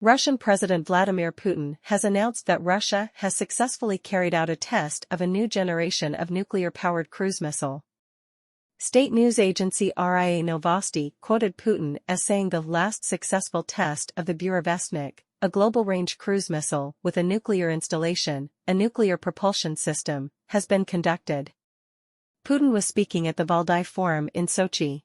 Russian President Vladimir Putin has announced that Russia has successfully carried out a test of a new generation of nuclear-powered cruise missile. State news agency RIA Novosti quoted Putin as saying the last successful test of the Burevestnik, a global-range cruise missile with a nuclear installation, a nuclear propulsion system, has been conducted. Putin was speaking at the Valdai forum in Sochi.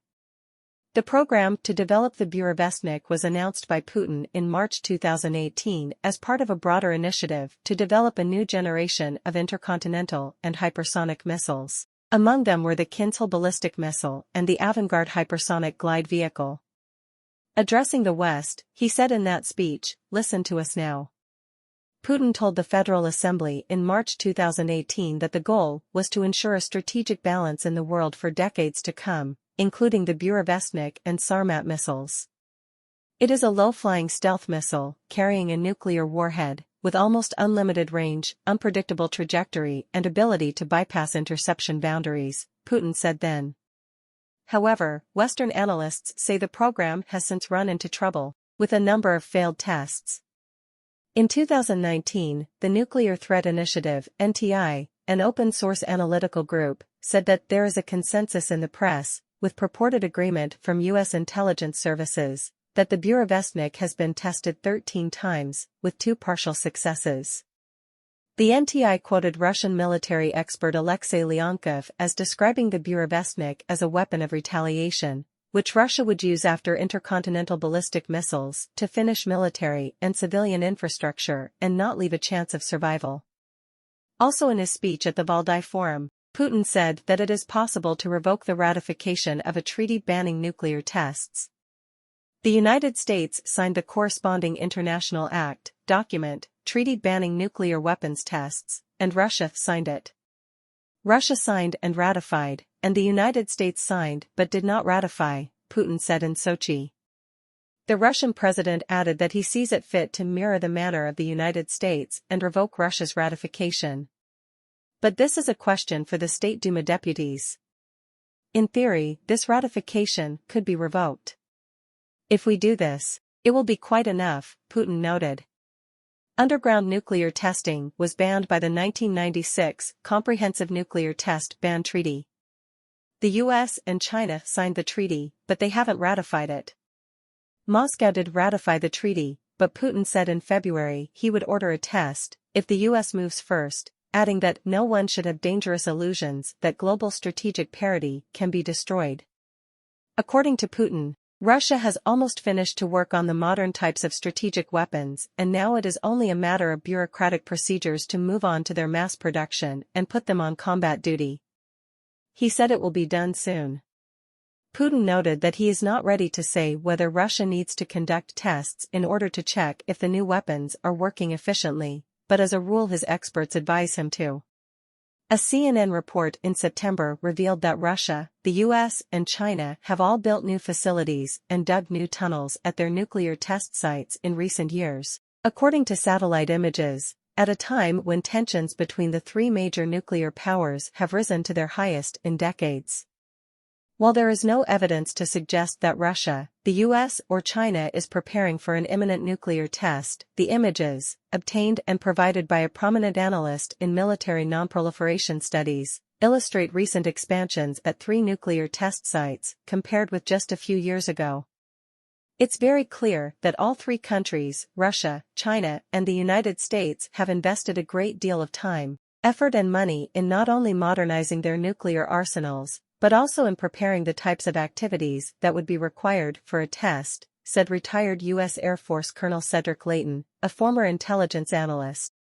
The program to develop the Burevestnik was announced by Putin in March 2018 as part of a broader initiative to develop a new generation of intercontinental and hypersonic missiles. Among them were the Kinzhal ballistic missile and the Avangard hypersonic glide vehicle. Addressing the West, he said in that speech, "Listen to us now." Putin told the Federal Assembly in March 2018 that the goal was to ensure a strategic balance in the world for decades to come, including the Burevestnik and Sarmat missiles. It is a low-flying stealth missile, carrying a nuclear warhead, with almost unlimited range, unpredictable trajectory and ability to bypass interception boundaries, Putin said then. However, Western analysts say the program has since run into trouble, with a number of failed tests. In 2019, the Nuclear Threat Initiative, NTI, an open-source analytical group, said that there is a consensus in the press, with purported agreement from U.S. intelligence services, that the Burevestnik has been tested 13 times, with 2 partial successes. The NTI quoted Russian military expert Alexei Leonkov as describing the Burevestnik as a weapon of retaliation, which Russia would use after intercontinental ballistic missiles to finish military and civilian infrastructure and not leave a chance of survival. Also in his speech at the Valdai Forum, Putin said that it is possible to revoke the ratification of a treaty banning nuclear tests. The United States signed the corresponding international document, treaty banning nuclear weapons tests, and Russia signed it. Russia signed and ratified, and the United States signed but did not ratify, Putin said in Sochi. The Russian president added that he sees it fit to mirror the manner of the United States and revoke Russia's ratification. But this is a question for the State Duma deputies. In theory, this ratification could be revoked. If we do this, it will be quite enough, Putin noted. Underground nuclear testing was banned by the 1996 Comprehensive Nuclear Test Ban Treaty. The US and China signed the treaty, but they haven't ratified it. Moscow did ratify the treaty, but Putin said in February he would order a test if the US moves first, adding that no one should have dangerous illusions that global strategic parity can be destroyed. According to Putin, Russia has almost finished to work on the modern types of strategic weapons, and now it is only a matter of bureaucratic procedures to move on to their mass production and put them on combat duty. He said it will be done soon. Putin noted that he is not ready to say whether Russia needs to conduct tests in order to check if the new weapons are working efficiently, but as a rule his experts advise him to. A CNN report in September revealed that Russia, the US and China have all built new facilities and dug new tunnels at their nuclear test sites in recent years, according to satellite images, at a time when tensions between the 3 major nuclear powers have risen to their highest in decades. While there is no evidence to suggest that Russia, the US or China is preparing for an imminent nuclear test, the images, obtained and provided by a prominent analyst in military nonproliferation studies, illustrate recent expansions at 3 nuclear test sites compared with just a few years ago. It's very clear that all 3 countries, Russia, China, and the United States, have invested a great deal of time, effort and money in not only modernizing their nuclear arsenals, but also in preparing the types of activities that would be required for a test, said retired U.S. Air Force Colonel Cedric Leighton, a former intelligence analyst.